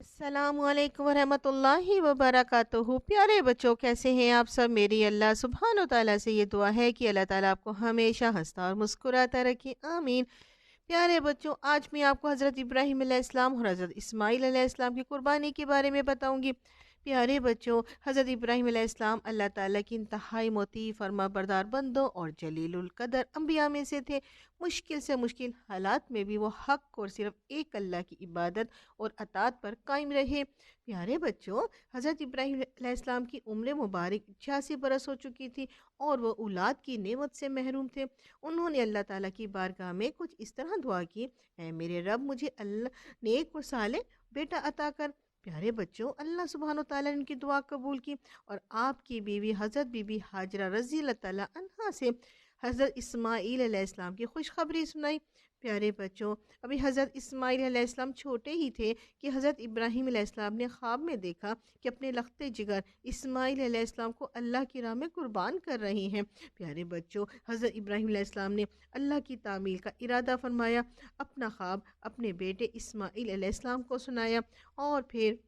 अस्सलाम वालेकुम वरहमतुल्लाहि वबरकातुहू। प्यारे बच्चों, कैसे हैं आप सब? मेरी अल्लाह सुब्हान ताला से ये दुआ है कि अल्लाह ताला आपको हमेशा हंसता और मुस्कुराता रखे, आमीन। प्यारे बच्चों, आज मैं आपको हज़रत इब्राहीम अलैहिस्सलाम और हज़रत इस्माईल अलैहिस्सलाम की कुर्बानी के बारे में बताऊंगी। प्यारे बच्चों, हज़रत इब्राहीम अलैहिस्सलाम अल्लाह ताला की इंतहाई मोती फरमा बरदार बंदों और जलीलुल कदर अम्बिया में से थे। मुश्किल से मुश्किल हालात में भी वो हक और सिर्फ एक अल्लाह की इबादत और अतात पर कायम रहे। प्यारे बच्चों, हज़रत इब्राहीम अलैहिस्सलाम की उम्र मुबारक 86 बरस हो चुकी थी और वो औलाद की नेमत से महरूम थे। उन्होंने अल्लाह ताला की बारगाह में कुछ इस तरह दुआ की, ऐ मेरे रब, मुझे अल्लाह नेक और साले बेटा अता कर। प्यारे बच्चों, अल्लाह सुब्हान व तआला ने उनकी दुआ कबूल की और आपकी बीवी हज़रत बीबी हाजरा रज़ी अल्लाह ताला अन्हा से हज़रत इस्माईल अलैहिस्सलाम की खुशखबरी सुनाई। प्यारे बच्चों, अभी हज़रत इस्माईल अलैहिस्सलाम छोटे ही थे कि हज़रत इब्राहीम अलैहिस्सलाम ने ख्वाब में देखा कि अपने लखते जिगर इस्माईल अलैहिस्सलाम को अल्लाह की राह में कुर्बान कर रहे हैं। प्यारे बच्चों, हज़रत इब्राहीम अलैहिस्सलाम ने अल्लाह की तामील का इरादा फरमाया, अपना ख्वाब अपने बेटे इस्माईल अलैहिस्सलाम को सुनाया और फिर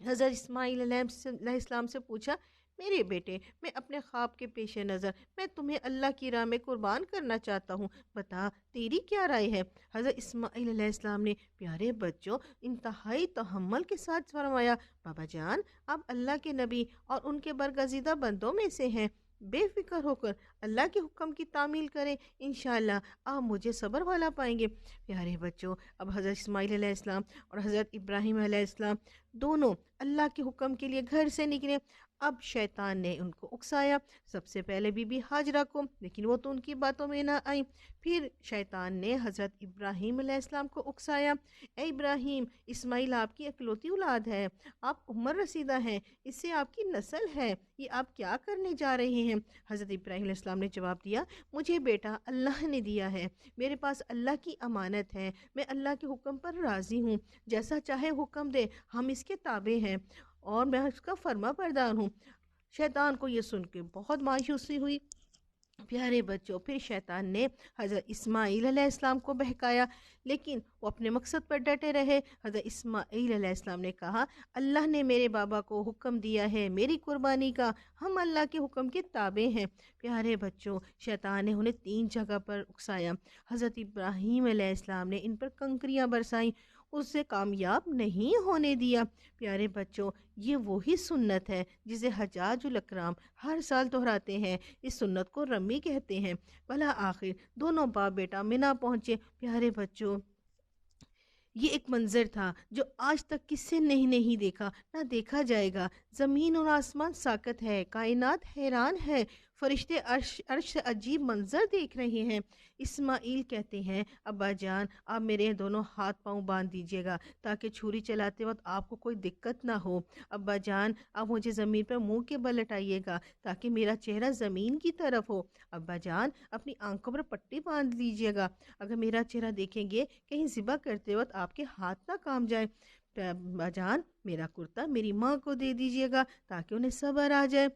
हज़रत इस्माईल अलैहिस्सलाम से पूछा, मेरे बेटे, मैं अपने ख्वाब के पेश नज़र मैं तुम्हें अल्लाह की राह में कुर्बान करना चाहता हूँ, बता तेरी क्या राय है? हज़रत इस्माईल अलैहिस्सलाम ने प्यारे बच्चों इंतहाई तहम्मुल के साथ फरमाया, बाबा जान, आप अल्लाह के नबी और उनके बरगज़ीदा बंदों में से हैं। बेफिक्र होकर अल्लाह के हुक्म की तामील करें, इंशाअल्लाह आप मुझे सब्र वाला पाएंगे। प्यारे बच्चों, अब हज़रत इस्माईल अलैहिस्सलाम और हज़रत इब्राहीम अलैहिस्सलाम दोनों अल्लाह के हुक्म के लिए घर से निकले। अब शैतान ने उनको उकसाया, सबसे पहले बीबी हाजरा को, लेकिन वो तो उनकी बातों में ना आई। फिर शैतान ने हज़रत इब्राहीम अलैहिस्सलाम को उकसाया, ए इब्राहीम, इस्माईल आपकी इकलौती औलाद है, आप उम्र रसीदा हैं, इससे आपकी नस्ल है, ये आप क्या करने जा रहे हैं? हज़रत इब्राहीम अलैहिस्सलाम ने जवाब दिया, मुझे बेटा अल्लाह ने दिया है, मेरे पास अल्लाह की अमानत है, मैं अल्लाह के हुक्म पर राज़ी हूँ, जैसा चाहे हुक्म दे, हम इसके ताबे हैं और मैं उसका फर्मा बरदार हूँ। शैतान को ये सुन के बहुत मायूसी हुई। प्यारे बच्चों, फिर शैतान ने हज़रत इस्माईल अलैहिस्सलाम को बहकाया, लेकिन वो अपने मकसद पर डटे रहे। हज़रत इस्माईल अलैहिस्सलाम ने कहा, अल्लाह ने मेरे बाबा को हुक्म दिया है मेरी कुर्बानी का, हम अल्लाह के हुक्म के ताबे हैं। प्यारे बच्चों, शैतान ने उन्हें 3 जगह पर उकसाया। हज़रत इब्राहीम अलैहिस्सलाम ने इन पर कंकरियाँ बरसाई, उससे कामयाब नहीं होने दिया। प्यारे बच्चों, ये वही सुन्नत है जिसे हज्जाजुल अकराम हर साल दोहराते हैं। इस सुन्नत को रमी कहते हैं। भला आखिर दोनों बाप बेटा मिना पहुंचे। प्यारे बच्चों, ये एक मंजर था जो आज तक किसी ने ही नहीं देखा, ना देखा जाएगा। ज़मीन और आसमान साकत है, कायनात हैरान है, फरिश्ते अर्श अर्श से अजीब मंजर देख रहे हैं। इस्माइल कहते हैं, अब्बा जान, आप मेरे दोनों हाथ पांव बांध दीजिएगा ताकि छुरी चलाते वक्त आपको कोई दिक्कत ना हो। अब्बा जान, आप मुझे ज़मीन पर मुंह के बल लटाइएगा ताकि मेरा चेहरा ज़मीन की तरफ हो। अब्बा जान, अपनी आंखों पर पट्टी बांध लीजिएगा, अगर मेरा चेहरा देखेंगे कहीं ज़िबा करते वक्त आपके हाथ ना काम जाए। जान, मेरा कुर्ता मेरी माँ को दे दीजिएगा ताकि उन्हें सब्र आ जाए।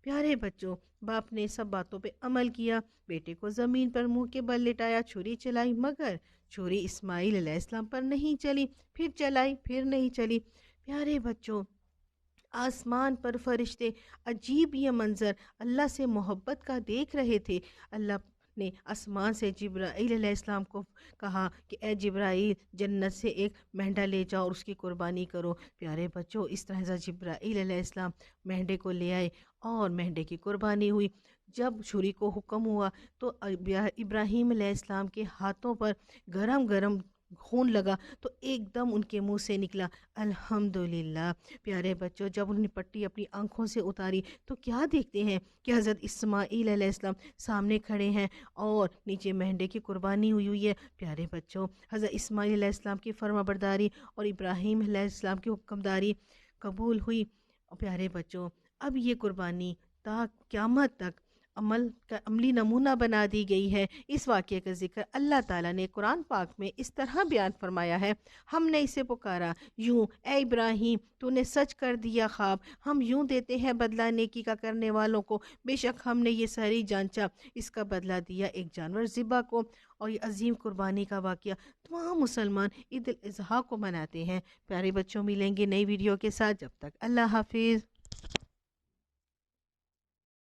प्यारे बच्चों, बाप ने सब बातों पे अमल किया, बेटे को ज़मीन पर मुंह के बल लिटाया, छुरी चलाई, मगर छुरी इस्माईल अलैहिस्सलाम पर नहीं चली। फिर चलाई, फिर नहीं चली। प्यारे बच्चों, आसमान पर फरिश्ते अजीब ये मंजर अल्लाह से मोहब्बत का देख रहे थे। अल्लाह ने आसमान से जिब्राईल अलैहिस्सलाम को कहा कि ए जिब्राईल, जन्नत से एक मेंढा ले जाओ और उसकी कुर्बानी करो। प्यारे बच्चों, इस तरह से जिब्राईल अलैहिस्सलाम मेंढे को ले आए और मेंढे की कुर्बानी हुई। जब छुरी को हुक्म हुआ तो इब्राहीम अलैहिस्सलाम के हाथों पर गरम गरम खून लगा तो एकदम उनके मुंह से निकला, अल्हम्दुलिल्लाह। प्यारे बच्चों, जब उन्होंने पट्टी अपनी आंखों से उतारी तो क्या देखते हैं कि हज़रत इस्माईल अलैहिस्सलाम सामने खड़े हैं और नीचे मेंढे की कुर्बानी हुई हुई है। प्यारे बच्चों, हज़रत इस्माईल अलैहिस्सलाम की फर्माबरदारी और इब्राहीम अलैहिस्सलाम की हुक्मदारी कबूल हुई। और प्यारे बच्चों, अब ये कुर्बानी ता क़यामत तक عملی نمونہ بنا دی گئی ہے۔ اس واقعے کا ذکر اللہ تعالیٰ نے قرآن پاک میں اس طرح بیان فرمایا ہے، ہم نے اسے پکارا یوں، اے ابراہیم تو نے سچ کر دیا خواب، ہم یوں دیتے ہیں بدلہ نیکی کا کرنے والوں کو، بے شک ہم نے یہ ساری جانچا، اس کا بدلہ دیا ایک جانور ذبح کو۔ اور یہ عظیم قربانی کا واقعہ تمام مسلمان عید الاضحیٰ کو مناتے ہیں۔ پیارے بچوں، ملیں گے نئی ویڈیو کے ساتھ، جب تک اللہ حافظ۔